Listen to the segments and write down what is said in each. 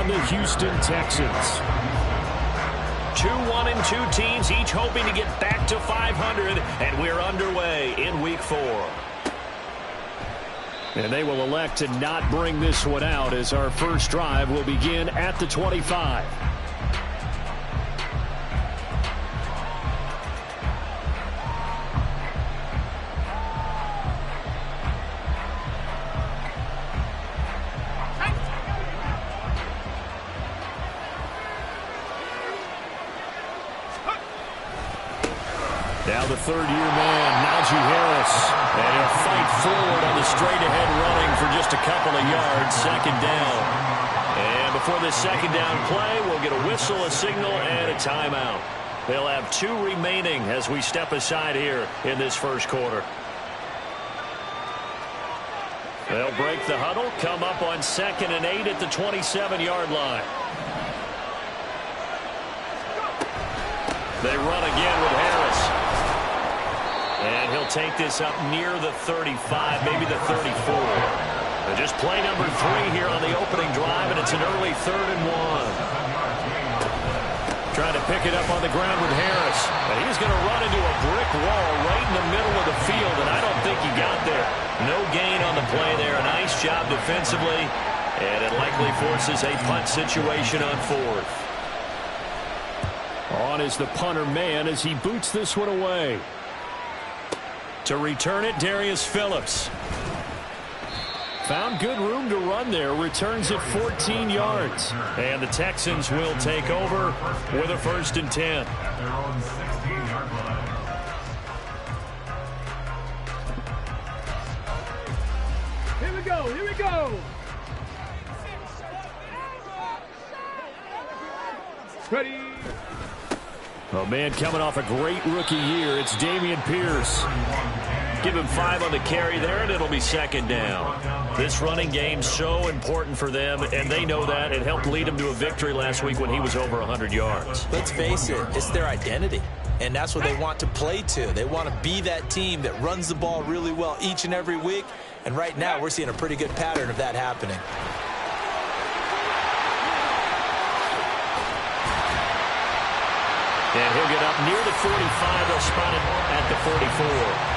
on the Houston Texans. 2-1-2 teams, each hoping to get back to 500, and we're underway in Week 4. And they will elect to not bring this one out as our first drive will begin at the 25. Now the third-year man, Najee Harris. And he'll fight forward on the straight-ahead running for just a couple of yards. Second down. And before this second down play, we'll get a whistle, a signal, and a timeout. They'll have 2 remaining as we step aside here in this first quarter. They'll break the huddle, come up on 2nd and 8 at the 27-yard line. They run again with Harris. And he'll take this up near the 35, maybe the 34. Just play number 3 here on the opening drive, and it's an early 3rd and 1. Trying to pick it up on the ground with Harris. And he's going to run into a brick wall right in the middle of the field, and I don't think he got there. No gain on the play there. A nice job defensively, and it likely forces a punt situation on 4th. On is the punter man as he boots this one away. To return it, Darius Phillips. Found good room to run there. Returns it 14 yards. And the Texans will take over with a 1st and 10. Here we go. Here we go. Ready. A man coming off a great rookie year. It's Dameon Pierce. Give him 5 on the carry there, and it'll be 2nd down. This running game's so important for them, and they know that. It helped lead them to a victory last week when he was over 100 yards. Let's face it, it's their identity, and that's what they want to play to. They want to be that team that runs the ball really well each and every week, and right now we're seeing a pretty good pattern of that happening. And he'll get up near the 45. They'll spot it at the 44.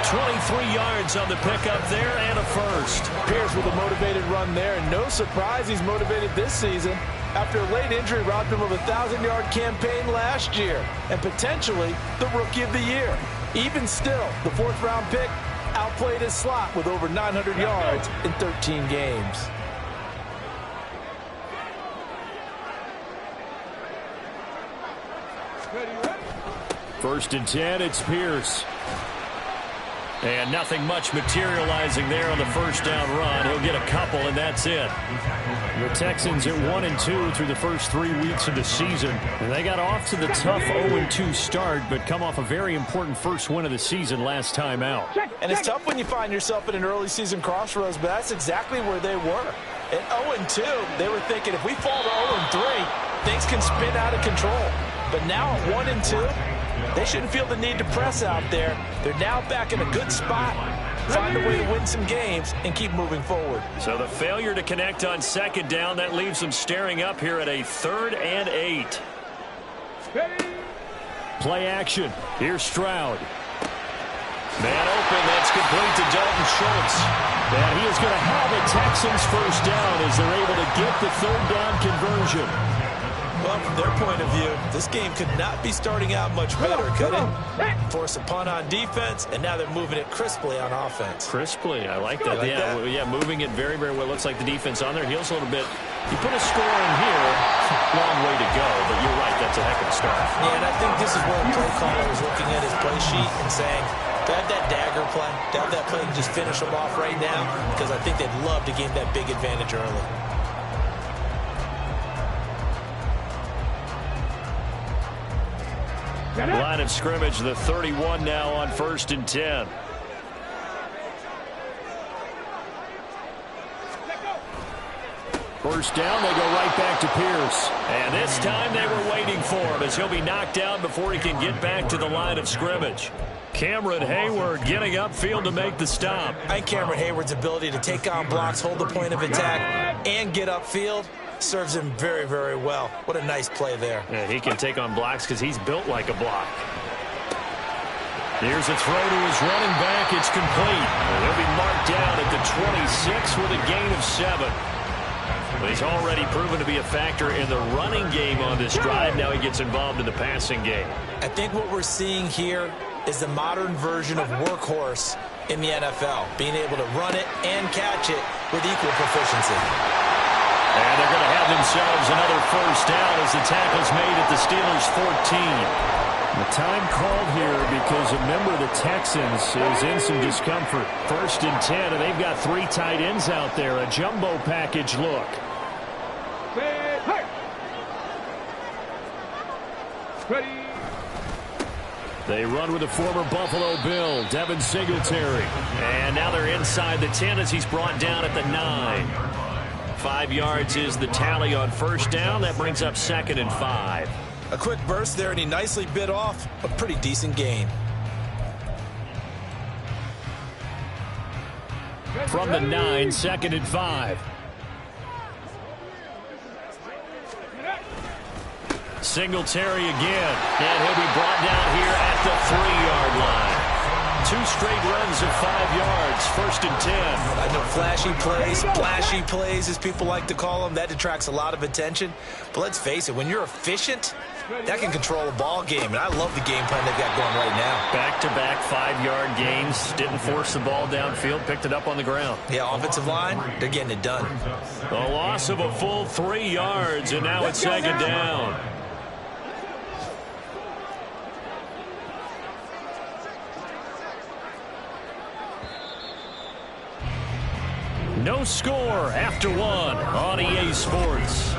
23 yards on the pickup there and a 1st. Pierce with a motivated run there, and no surprise he's motivated this season after a late injury robbed him of a 1,000-yard campaign last year and potentially the Rookie of the Year. Even still, the 4th-round pick outplayed his slot with over 900 yards in 13 games. First and 10, it's Pierce. And nothing much materializing there on the first down run. He'll get a couple, and that's it. The Texans at 1-2 through the first 3 weeks of the season. And they got off to the tough 0-2 start, but come off a very important first win of the season last time out. And it's tough when you find yourself at an early season crossroads, but that's exactly where they were. At 0-2, they were thinking if we fall to 0-3, things can spin out of control. But now at 1-2, they shouldn't feel the need to press out there. They're now back in a good spot, find a way to win some games, and keep moving forward. So the failure to connect on 2nd down, that leaves them staring up here at a 3rd and 8. Play action. Here's Stroud. Man open, that's complete to Dalton Schultz. And he is going to have a Texans first down as they're able to get the 3rd down conversion. Well, from their point of view, this game could not be starting out much better, could it? Force a punt on defense, and now they're moving it crisply on offense. Crisply, I like that. Yeah, moving it very, very well. Looks like the defense on their heels a little bit. You put a score in here, long way to go, but you're right, that's a heck of a start. Yeah, and I think this is where the play caller is looking at his play sheet and saying, to have that dagger play, to have that play and just finish them off right now, because I think they'd love to gain that big advantage early. Line of scrimmage, the 31 now on 1st and 10. First down, they go right back to Pierce. And this time they were waiting for him as he'll be knocked down before he can get back to the line of scrimmage. Cameron Hayward getting upfield to make the stop. I think Cameron Hayward's ability to take on blocks, hold the point of attack, and get upfield serves him very, very well. What a nice play there. Yeah, he can take on blocks because he's built like a block. Here's a throw to his running back. It's complete. He'll be marked down at the 26 with a gain of 7. But he's already proven to be a factor in the running game on this drive. Now he gets involved in the passing game. I think what we're seeing here is the modern version of workhorse in the NFL, being able to run it and catch it with equal proficiency. And they're going to have themselves another first down as the tackle's made at the Steelers' 14. The time called here because a member of the Texans is in some discomfort. 1st and 10, and they've got 3 tight ends out there. A jumbo package look. Ready. They run with the former Buffalo Bill, Devin Singletary. And now they're inside the 10 as he's brought down at the 9. 5 yards is the tally on first down. That brings up 2nd and 5. A quick burst there, and he nicely bit off a pretty decent gain. From the 9, 2nd and 5. Singletary again. And he'll be brought down here at the 3-yard line. 2 straight runs of 5 yards. 1st and 10. I know flashy plays, flashy plays, as people like to call them, that detracts a lot of attention. But let's face it, when you're efficient, that can control a ball game. And I love the game plan they've got going right now. Back-to-back 5-yard gains. Didn't force the ball downfield. Picked it up on the ground. Yeah, offensive line, they're getting it done. A loss of a full 3 yards, and now it's 2nd down. No score after 1 on EA Sports.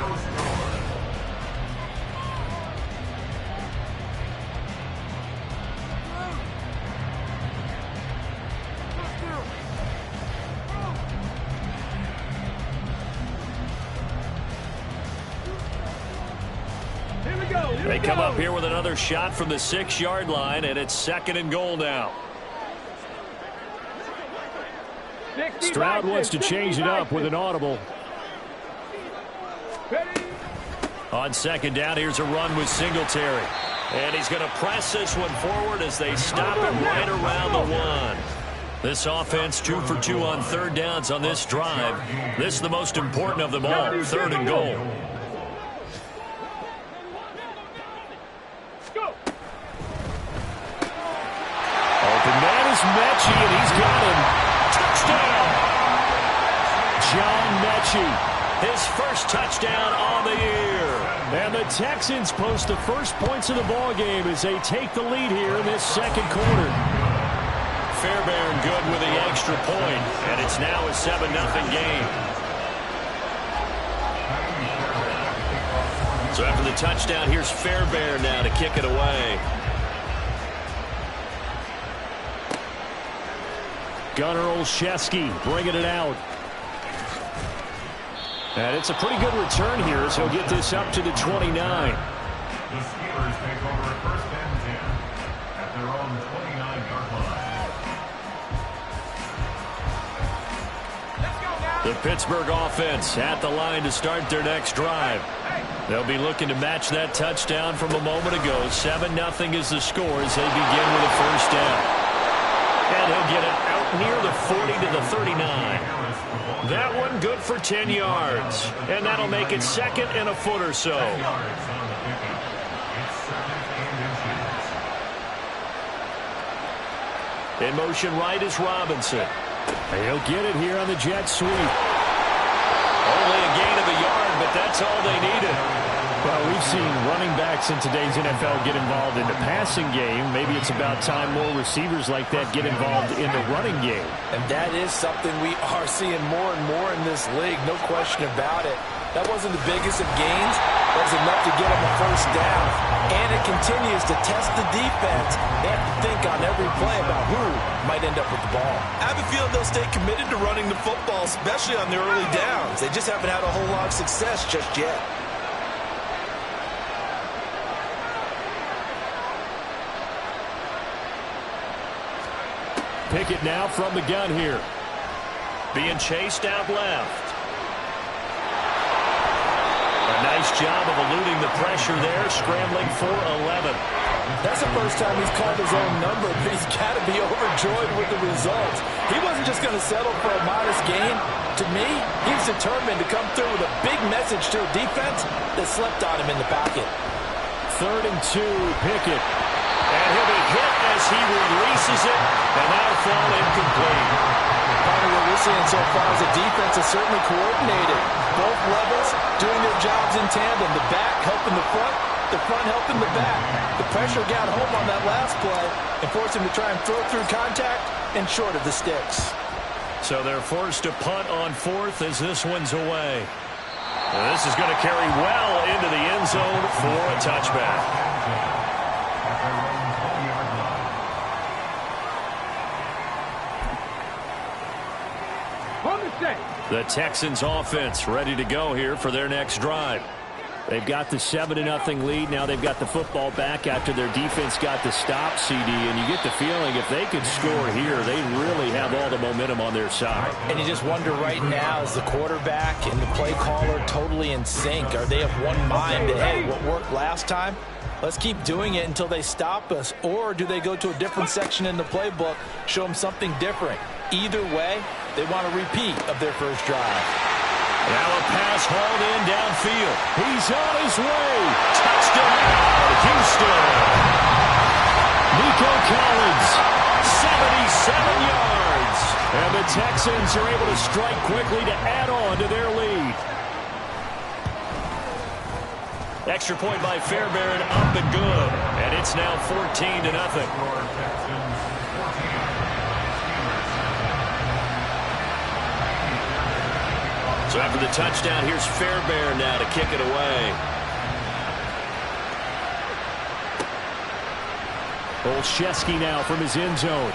They come up here with another shot from the 6-yard line, and it's 2nd and goal now. Stroud wants to change it up with an audible. On 2nd down, here's a run with Singletary. And he's going to press this one forward as they stop him right around the 1. This offense 2 for 2 on 3rd downs on this drive. This is the most important of them all, 3rd and goal. Open man is Mechie, and he's got him. Touchdown! John Mechie, his first touchdown on the year. And the Texans post the first points of the ball game as they take the lead here in this 2nd quarter. Fairbairn good with the extra point, and it's now a 7-0 game. So after the touchdown, here's Fairbairn now to kick it away. Gunnar Olszewski bringing it out. And it's a pretty good return here as he'll get this up to the 29. The Steelers take over at 1st and 10 at their own 29-yard line. The Pittsburgh offense at the line to start their next drive. They'll be looking to match that touchdown from a moment ago. 7-0 is the score as they begin with a first down. And he'll get it out near the 40 to the 39. That one good for 10 yards. And that'll make it 2nd and a foot or so. In motion right is Robinson. He'll get it here on the jet sweep. Only a gain of a yard, but that's all they needed. Well, we've seen running backs in today's NFL get involved in the passing game. Maybe it's about time more receivers like that get involved in the running game. And that is something we are seeing more and more in this league, no question about it. That wasn't the biggest of gains. That was enough to get them a first down. And it continues to test the defense. They have to think on every play about who might end up with the ball. I have a feeling they'll stay committed to running the football, especially on their early downs. They just haven't had a whole lot of success just yet. Pickett now from the gun here. Being chased out left. nice job of eluding the pressure there, scrambling for 11. That's the first time he's called his own number, but he's got to be overjoyed with the results. He wasn't just going to settle for a modest gain. To me, he's determined to come through with a big message to a defense that slept on him in the pocket. 3rd and 2, Pickett. And he'll be hit as he releases it, and that'll fall incomplete. Part of what we're seeing so far is the defense is certainly coordinated. Both levels doing their jobs in tandem. The back helping the front helping the back. The pressure got home on that last play and forced him to try and throw through contact and short of the sticks. So they're forced to punt on 4th as this one's away. And this is going to carry well into the end zone for a touchback. The Texans offense ready to go here for their next drive. They've got the 7-0 lead. Now they've got the football back after their defense got the stop, CD. And you get the feeling if they could score here, they really have all the momentum on their side. And you just wonder right now, is the quarterback and the play caller totally in sync? Are they of one mind that, hey, what worked last time? Let's keep doing it until they stop us. Or do they go to a different section in the playbook, show them something different? Either way, they want a repeat of their first drive. Now a pass hauled in downfield. He's on his way. Touchdown, Houston. Nico Collins, 77 yards. And the Texans are able to strike quickly to add on to their lead. Extra point by Fairbairn, up and good. And it's now 14-0. So after the touchdown, here's Fairbairn now to kick it away. Olszewski now from his end zone.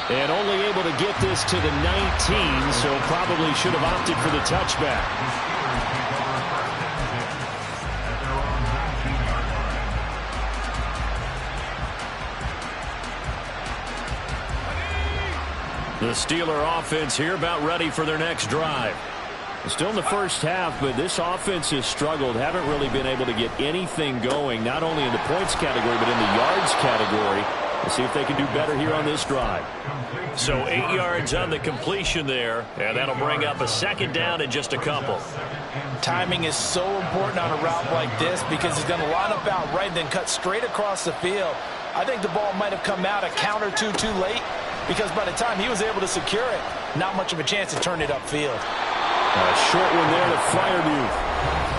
And only able to get this to the 19, so probably should have opted for the touchback. The Steeler offense here about ready for their next drive. Still in the first half, but this offense has struggled. Haven't really been able to get anything going, not only in the points category, but in the yards category. We'll see if they can do better here on this drive. So 8 yards on the completion there, and that'll bring up a 2nd down in just a couple. Timing is so important on a route like this because he's going to line up out right and then cut straight across the field. I think the ball might have come out a count or two too late, because by the time he was able to secure it, not much of a chance to turn it upfield. A short one there to Freiermuth.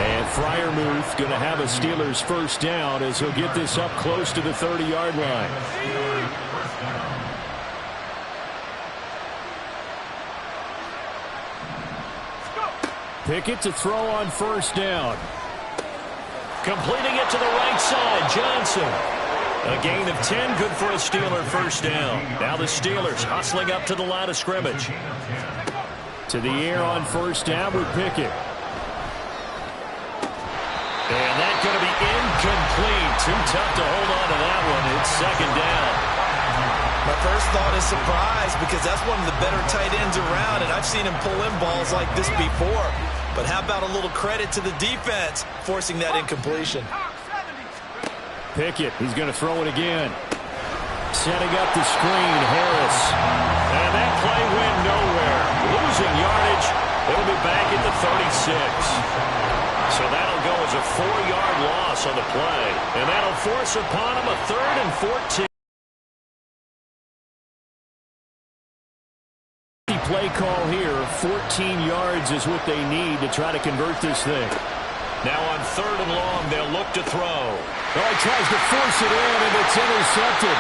And Freiermuth going to have a Steelers first down as he'll get this up close to the 30-yard line. Pickett to throw on first down. Completing it to the right side, Johnson. A gain of 10, good for a Steeler first down. Now the Steelers hustling up to the line of scrimmage. To the air on first down with Pickett. And that's going to be incomplete. Too tough to hold on to that one. It's 2nd down. My first thought is surprise, because that's one of the better tight ends around, and I've seen him pull in balls like this before. But how about a little credit to the defense forcing that incompletion? Pickett, he's going to throw it again. Setting up the screen, Harris. And that play went nowhere. Losing yardage. It'll be back at the 36. So that'll go as a 4-yard loss on the play. And that'll force upon him a 3rd and 14. Play call here. 14 yards is what they need to try to convert this thing. Now on 3rd and long, they'll look to throw. Oh, he tries to force it in, and it's intercepted.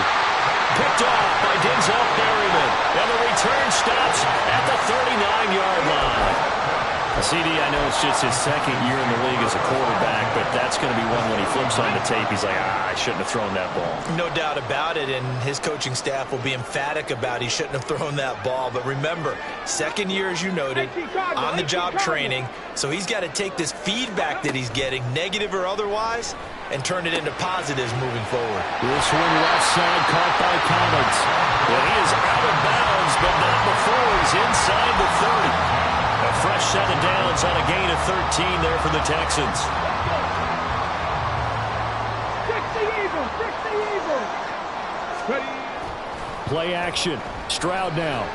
Picked off by Denzel Berryman. And the return stops at the 39-yard line. CD, I know it's just his 2nd year in the league as a quarterback, but that's going to be one when he flips on the tape, he's like, I shouldn't have thrown that ball. No doubt about it, and his coaching staff will be emphatic about he shouldn't have thrown that ball. But remember, 2nd year, as you noted, on-the-job training, so he's got to take this feedback that he's getting, negative or otherwise, and turn it into positives moving forward. This one left side caught by Collins. Well, he is out of bounds, but not before he's inside the 30. A fresh set of downs on a gain of 13 there for the Texans. Fix the Eagles! Fix the Eagles! Ready? Play action. Stroud now.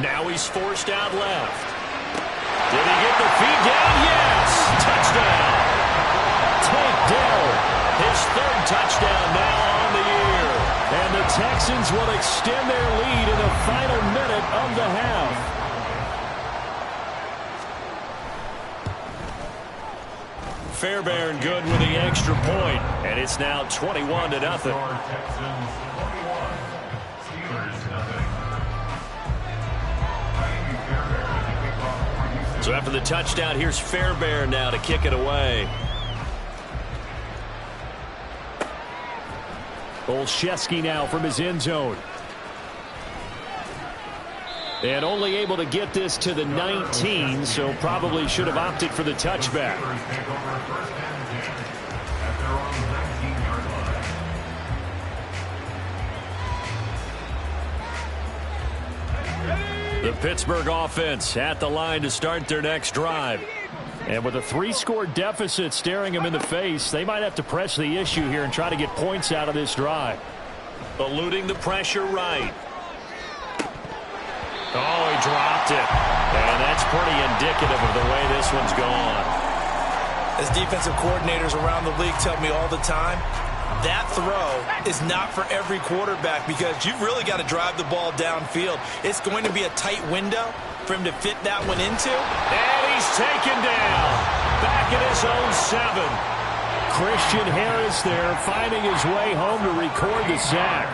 Now he's forced out left. Did he get the feet down? Yes! Touchdown! Tank Dell, his third touchdown now on the year. And the Texans will extend their lead in the final minute of the half. Fairbairn good with the extra point, and it's now 21-0. Texans 21, Steelers nothing. So after the touchdown, here's Fairbairn now to kick it away. Olszewski now from his end zone. And only able to get this to the 19, so probably should have opted for the touchback. The Pittsburgh offense at the line to start their next drive. And with a 3-score deficit staring them in the face, they might have to press the issue here and try to get points out of this drive. Eluding the pressure right. Oh, he dropped it. And that's pretty indicative of the way this one's gone. As defensive coordinators around the league tell me all the time, that throw is not for every quarterback because you've really got to drive the ball downfield. It's going to be a tight window for him to fit that one into. And he's taken down. Back at his own 7. Christian Harris there finding his way home to record the sack.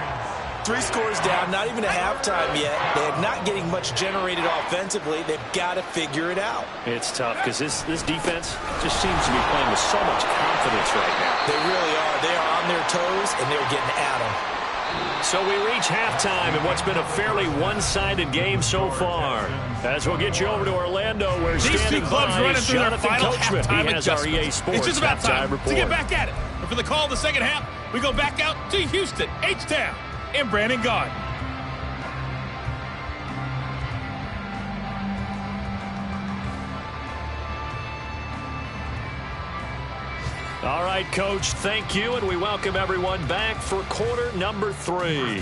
3 scores down, not even a halftime yet. They're not getting much generated offensively. They've got to figure it out. It's tough because this defense just seems to be playing with so much confidence right now. They really are. They are on their toes, and they're getting at them. So we reach halftime in what's been a fairly one-sided game so far. As we'll get you over to Orlando, where these standing two clubs by running is through their Jonathan final Coachman. halftime He has our adjustments. EA Sports It's just about time report. to get back at it. And for the call of the second half, we go back out to Houston, H-Town, and Brandon Garden. All right, Coach, thank you, and we welcome everyone back for quarter number 3.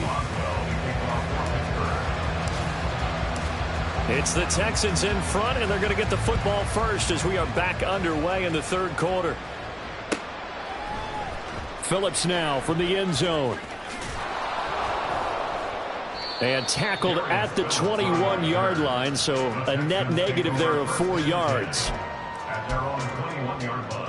It's the Texans in front, and they're going to get the football first as we are back underway in the third quarter. Phillips now from the end zone. And tackled at the 21-yard line, so a net negative there of 4 yards. At their own 21-yard line.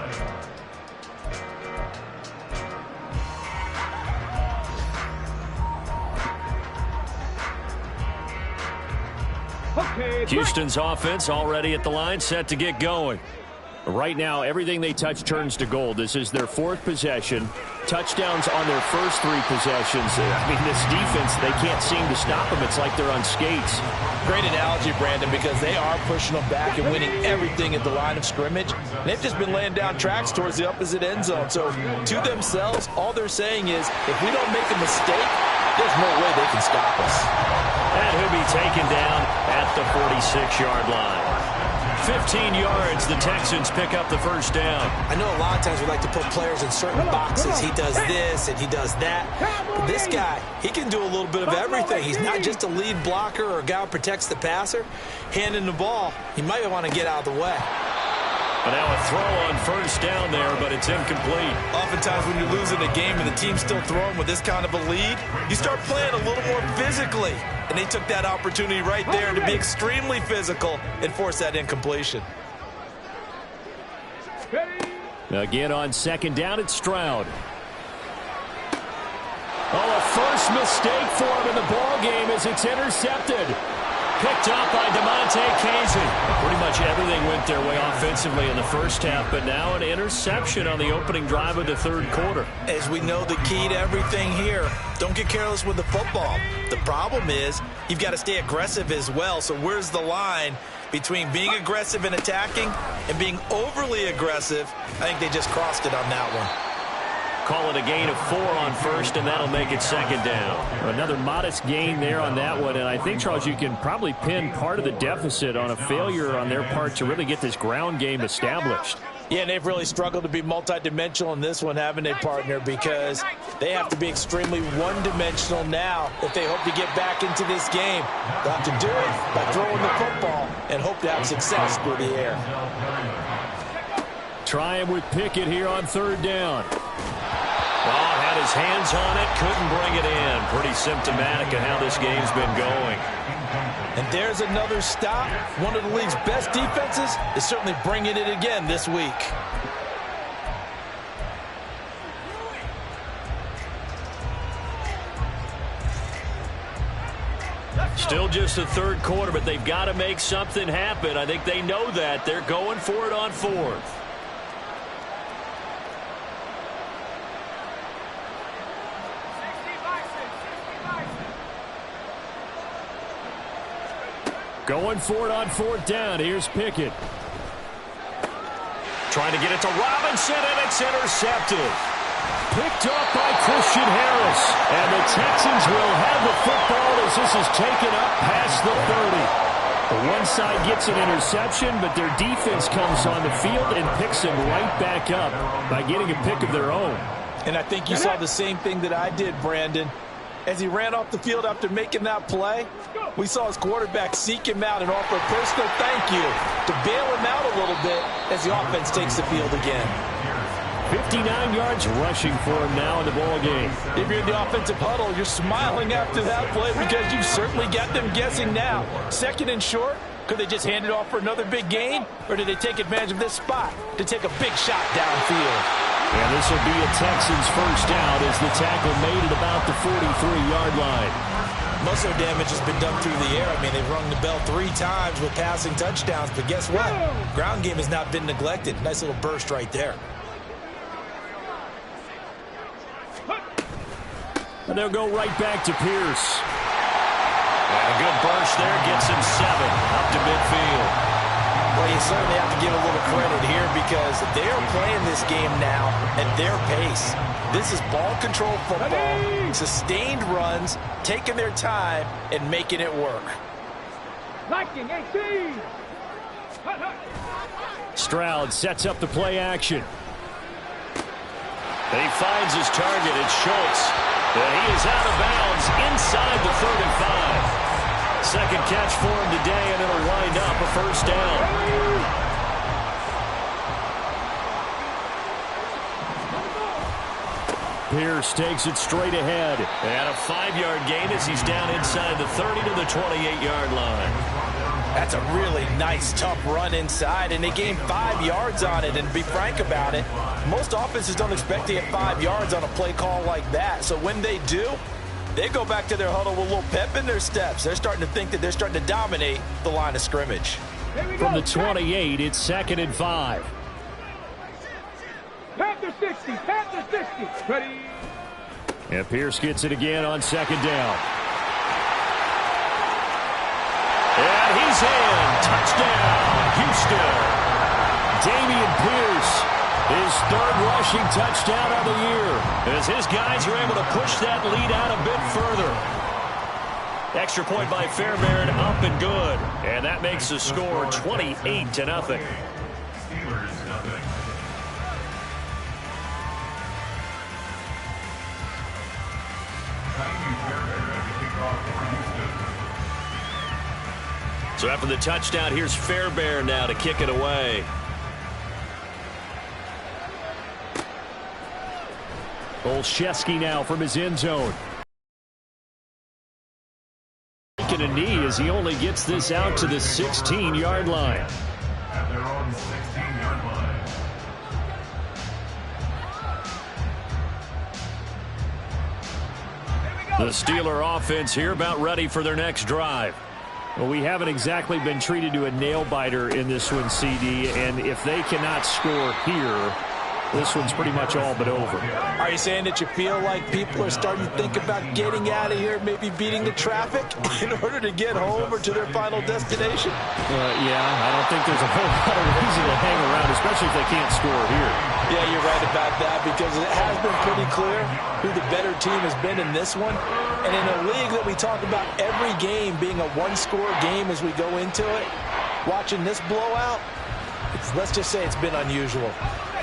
Okay, Houston's offense already at the line, set to get going. Right now, everything they touch turns to gold. This is their 4th possession. Touchdowns on their first 3 possessions. I mean, this defense, they can't seem to stop them. It's like they're on skates. Great analogy, Brandon, because they are pushing them back and winning everything at the line of scrimmage. They've just been laying down tracks towards the opposite end zone. So to themselves, all they're saying is, if we don't make a mistake, there's no way they can stop us. And he'll be taken down at the 46-yard line. 15 yards, the Texans pick up the first down. I know a lot of times we like to put players in certain boxes. He does this and he does that. But this guy, he can do a little bit of everything. He's not just a lead blocker or a guy who protects the passer. Handing the ball, he might want to get out of the way. But now a throw on first down there, but it's incomplete. Oftentimes when you're losing a game and the team's still throwing with this kind of a lead, you start playing a little more physically. And they took that opportunity right there to be extremely physical and force that incompletion. Again on second down, it's Stroud. Oh, a first mistake for him in the ball game as it's intercepted. Picked up by DeMonte Casey. Pretty much everything went their way offensively in the first half, but now an interception on the opening drive of the third quarter. As we know, the key to everything here, don't get careless with the football. The problem is you've got to stay aggressive as well. So where's the line between being aggressive and attacking and being overly aggressive? I think they just crossed it on that one. call it a gain of 4 on first, and that'll make it second down. Another modest gain there on that one, and I think, Charles, you can probably pin part of the deficit on a failure on their part to really get this ground game established. Yeah, and they've really struggled to be multidimensional in this one, haven't they, partner? Because they have to be extremely one-dimensional now if they hope to get back into this game. They'll have to do it by throwing the football and hope to have success through the air. Try him with Pickett here on third down. Oh, had his hands on it, couldn't bring it in. Pretty symptomatic of how this game's been going. And there's another stop. One of the league's best defenses is certainly bringing it again this week. Still just the third quarter, but they've got to make something happen. I think they know that. They're going for it on fourth. Going for it on fourth down. Here's Pickett. Trying to get it to Robinson, and it's intercepted. Picked up by Christian Harris. And the Texans will have the football as this is taken up past the 30. The one side gets an interception, but their defense comes on the field and picks them right back up by getting a pick of their own. And I think you saw the same thing that I did, Brandon. As he ran off the field after making that play, we saw his quarterback seek him out and offer a personal thank you to bail him out a little bit as the offense takes the field again. 59 yards rushing for him now in the ball game. If you're in the offensive huddle, you're smiling after that play because you've certainly got them guessing now. Second and short, could they just hand it off for another big gain? Or did they take advantage of this spot to take a big shot downfield? And this will be a Texans first down as the tackle made at about the 43-yard line. Most of the damage has been done through the air. I mean, they've rung the bell 3 times with passing touchdowns. But guess what? Ground game has not been neglected. Nice little burst right there. And they'll go right back to Pierce. And a good burst there gets him 7 up to midfield. Well, you certainly have to give a little credit here because they are playing this game now at their pace. This is ball control football, sustained runs, taking their time and making it work. Liking 18. Stroud sets up the play action. And he finds his target. It's Schultz. And he is out of bounds inside the 35. Second catch for him today, and it'll wind up a first down. Pierce takes it straight ahead. And a 5-yard gain as he's down inside the 30 to the 28-yard line. That's a really nice, tough run inside, and they gained 5 yards on it. And to be frank about it, most offenses don't expect to get 5 yards on a play call like that. So when they do, they go back to their huddle with a little pep in their steps. They're starting to think that they're starting to dominate the line of scrimmage. From the 28, it's 2nd and 5. Panther 60, Panther 60. Ready. And Pierce gets it again on 2nd down. And he's in. Touchdown, Houston. Dameon Pierce, his 3rd rushing touchdown of the year. As his guys are able to push that lead out a bit further. Extra point by Fairbairn, up and good. And that makes the score 28-0. So after the touchdown, here's Fairbairn now to kick it away. Olszewski now from his end zone. Taking a knee as he only gets this out to the 16-yard line. At their own 16-yard line. The Steeler offense here about ready for their next drive. Well, we haven't exactly been treated to a nail-biter in this one, CD, and if they cannot score here, this one's pretty much all but over. Are you saying that you feel like people are starting to think about getting out of here, maybe beating the traffic in order to get home or to their final destination? Yeah, I don't think there's a whole lot of reason to hang around, especially if they can't score here. Yeah, you're right about that, because it has been pretty clear who the better team has been in this one. And in a league that we talk about every game being a one-score game as we go into it, watching this blowout, let's just say it's been unusual.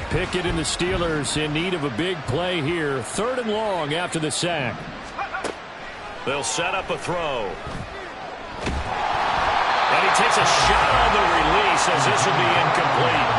Pickett and the Steelers in need of a big play here. 3rd and long after the sack. They'll set up a throw. And he takes a shot on the release as this will be incomplete.